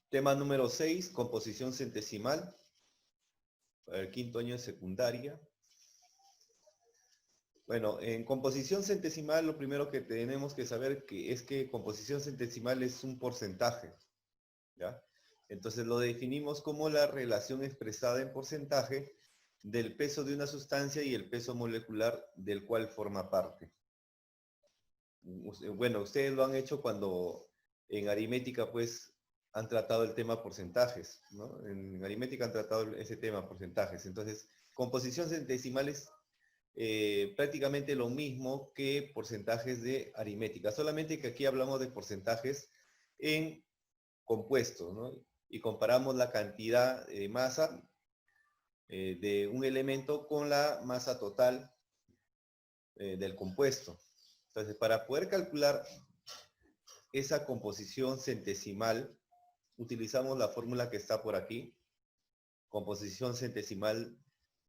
Tema número 6, composición centesimal, para el quinto año de secundaria. Bueno, en composición centesimal lo primero que tenemos que saber es que composición centesimal es un porcentaje, ¿ya? Entonces lo definimos como la relación expresada en porcentaje del peso de una sustancia y el peso molecular del cual forma parte. Bueno, ustedes lo han hecho cuando en aritmética pues han tratado el tema porcentajes, ¿no? En aritmética han tratado ese tema porcentajes. Entonces, composición centesimal es prácticamente lo mismo que porcentajes de aritmética, solamente que aquí hablamos de porcentajes en compuestos, ¿no? Y comparamos la cantidad de masa de un elemento con la masa total del compuesto. Entonces, para poder calcular esa composición centesimal, utilizamos la fórmula que está por aquí. Composición centesimal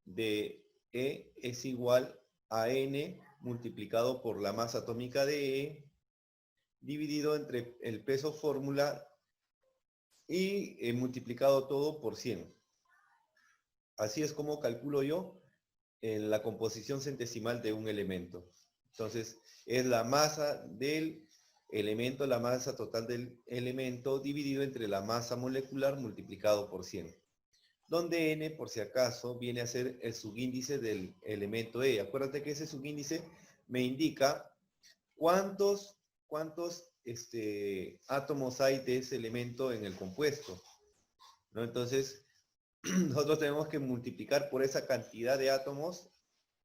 de E es igual a N multiplicado por la masa atómica de E, dividido entre el peso fórmula y multiplicado todo por 100. Así es como calculo yo la composición centesimal de un elemento. Entonces, es la masa del elemento, la masa total del elemento, dividido entre la masa molecular multiplicado por 100. Donde N, por si acaso, viene a ser el subíndice del elemento E. Acuérdate que ese subíndice me indica cuántos átomos hay de ese elemento en el compuesto, ¿no? Entonces, nosotros tenemos que multiplicar por esa cantidad de átomos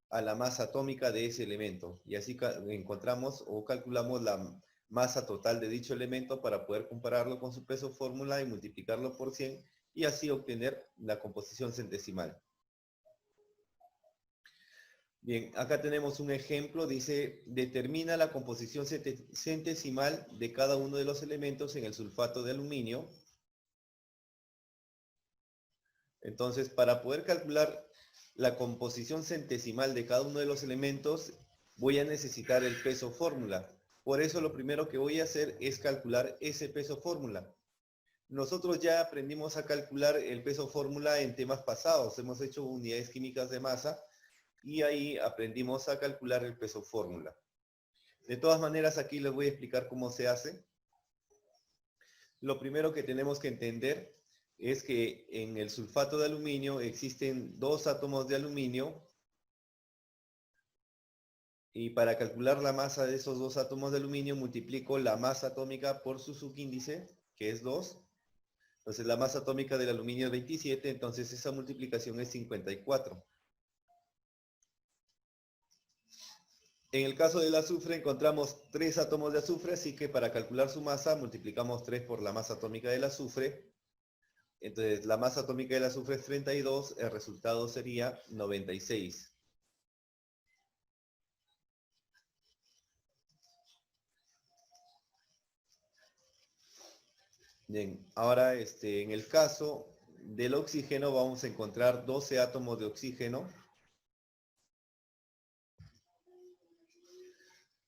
a la masa atómica de ese elemento. Y así encontramos o calculamos la masa total de dicho elemento para poder compararlo con su peso fórmula y multiplicarlo por 100 y así obtener la composición centesimal. Bien, acá tenemos un ejemplo, dice, determina la composición centesimal de cada uno de los elementos en el sulfato de aluminio. Entonces, para poder calcular la composición centesimal de cada uno de los elementos, voy a necesitar el peso fórmula. Por eso lo primero que voy a hacer es calcular ese peso fórmula. Nosotros ya aprendimos a calcular el peso fórmula en temas pasados. Hemos hecho unidades químicas de masa y ahí aprendimos a calcular el peso fórmula. De todas maneras, aquí les voy a explicar cómo se hace. Lo primero que tenemos que entender es que en el sulfato de aluminio existen 2 átomos de aluminio y para calcular la masa de esos 2 átomos de aluminio multiplico la masa atómica por su subíndice, que es 2. Entonces la masa atómica del aluminio es 27, entonces esa multiplicación es 54. En el caso del azufre encontramos 3 átomos de azufre, así que para calcular su masa multiplicamos 3 por la masa atómica del azufre. Entonces la masa atómica del azufre es 32, el resultado sería 96. Bien, ahora en el caso del oxígeno vamos a encontrar 12 átomos de oxígeno.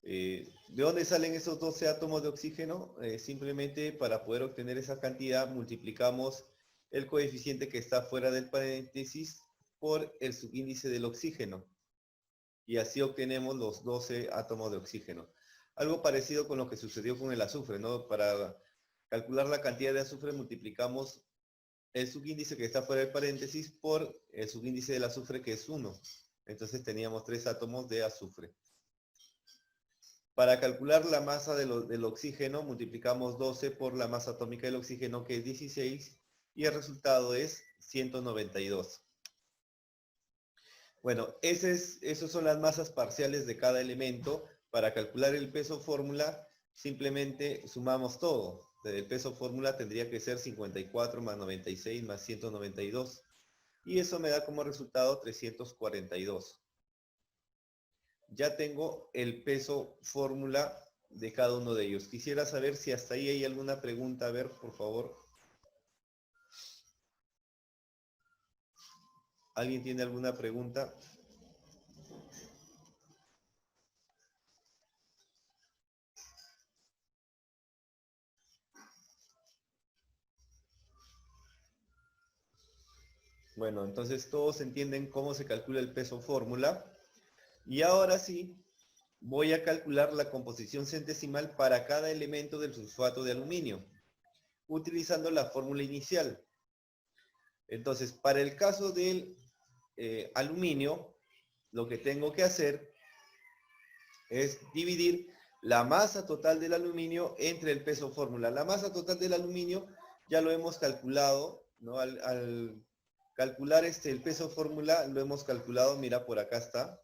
¿De dónde salen esos 12 átomos de oxígeno? Simplemente para poder obtener esa cantidad multiplicamos el coeficiente que está fuera del paréntesis por el subíndice del oxígeno. Y así obtenemos los 12 átomos de oxígeno. Algo parecido con lo que sucedió con el azufre, ¿no? Para calcular la cantidad de azufre multiplicamos el subíndice que está fuera del paréntesis por el subíndice del azufre que es 1. Entonces teníamos 3 átomos de azufre. Para calcular la masa del oxígeno multiplicamos 12 por la masa atómica del oxígeno que es 16 y el resultado es 192. Bueno, esas son las masas parciales de cada elemento. Para calcular el peso fórmula simplemente sumamos todo. El peso fórmula tendría que ser 54 más 96 más 192. Y eso me da como resultado 342. Ya tengo el peso fórmula de cada uno de ellos. Quisiera saber si hasta ahí hay alguna pregunta. A ver, por favor. ¿Alguien tiene alguna pregunta? Bueno, entonces todos entienden cómo se calcula el peso fórmula. Y ahora sí, voy a calcular la composición centesimal para cada elemento del sulfato de aluminio, utilizando la fórmula inicial. Entonces, para el caso del aluminio, lo que tengo que hacer es dividir la masa total del aluminio entre el peso fórmula. La masa total del aluminio ya lo hemos calculado, ¿no? Al calcular el peso fórmula lo hemos calculado, mira, por acá está,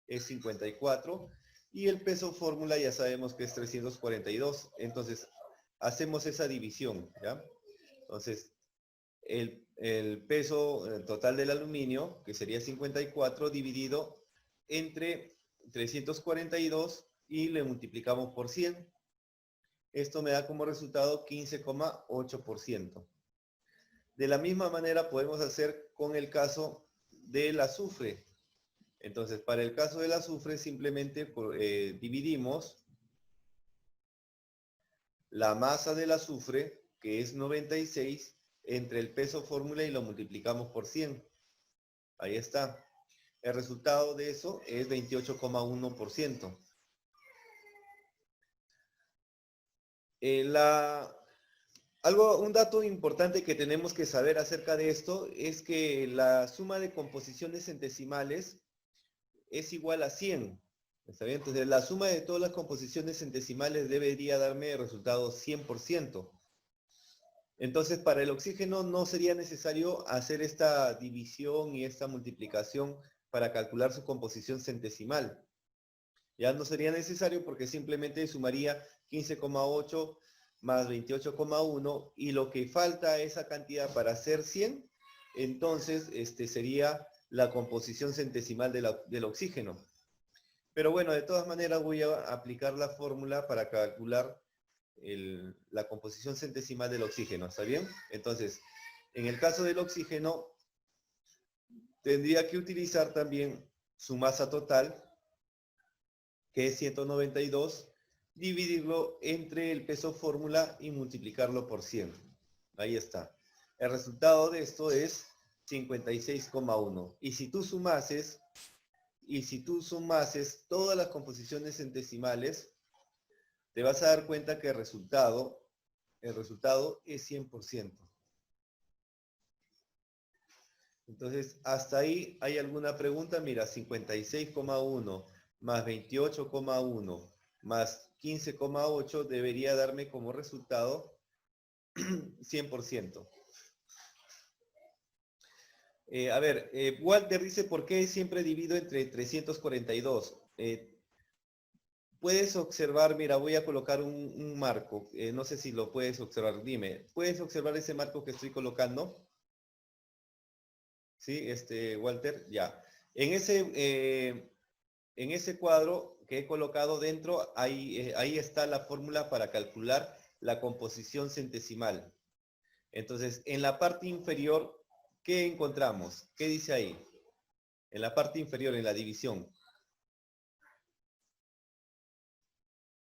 es 54, y el peso fórmula ya sabemos que es 342. Entonces, hacemos esa división, ¿ya? Entonces, el peso total del aluminio, que sería 54, dividido entre 342 y le multiplicamos por 100. Esto me da como resultado 15,8%. De la misma manera podemos hacer con el caso del azufre. Entonces, para el caso del azufre simplemente dividimos la masa del azufre, que es 96, entre el peso fórmula y lo multiplicamos por 100. Ahí está. El resultado de eso es 28,1%. Un dato importante que tenemos que saber acerca de esto es que la suma de composiciones centesimales es igual a 100. ¿Está bien? Entonces, la suma de todas las composiciones centesimales debería darme el resultado 100%. Entonces, para el oxígeno no sería necesario hacer esta división y esta multiplicación para calcular su composición centesimal. Ya no sería necesario porque simplemente sumaría 15,8 más 28,1 y lo que falta esa cantidad para hacer 100, entonces sería la composición centesimal del oxígeno. Pero bueno, de todas maneras voy a aplicar la fórmula para calcular la composición centesimal del oxígeno, ¿está bien? Entonces, en el caso del oxígeno, tendría que utilizar también su masa total, que es 192, dividirlo entre el peso fórmula y multiplicarlo por 100. Ahí está. El resultado de esto es 56,1. Y si tú sumases todas las composiciones centesimales, te vas a dar cuenta que el resultado es 100%. Entonces, hasta ahí, ¿hay alguna pregunta? Mira, 56,1 más 28,1 más 15,8 debería darme como resultado 100%. A ver, Walter dice, ¿por qué siempre divido entre 342? Puedes observar, mira, voy a colocar un marco, no sé si lo puedes observar, dime, ¿puedes observar ese marco que estoy colocando? ¿Sí, Walter? Ya. En ese cuadro que he colocado dentro, ahí está la fórmula para calcular la composición centesimal. Entonces, en la parte inferior, ¿qué encontramos? ¿Qué dice ahí? En la parte inferior, en la división.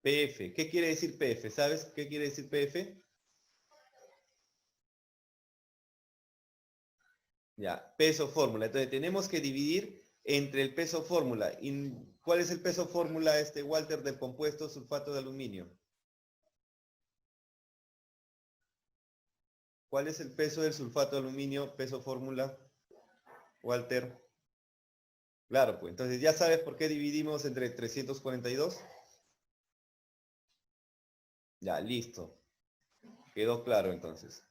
PF. ¿Qué quiere decir PF? ¿Sabes qué quiere decir PF? Ya, peso fórmula. Entonces, tenemos que dividir entre el peso fórmula. ¿Y cuál es el peso fórmula, Walter, del compuesto sulfato de aluminio? ¿Cuál es el peso del sulfato de aluminio, peso fórmula, Walter? Claro, pues entonces ya sabes por qué dividimos entre 342. Ya, listo. Quedó claro entonces.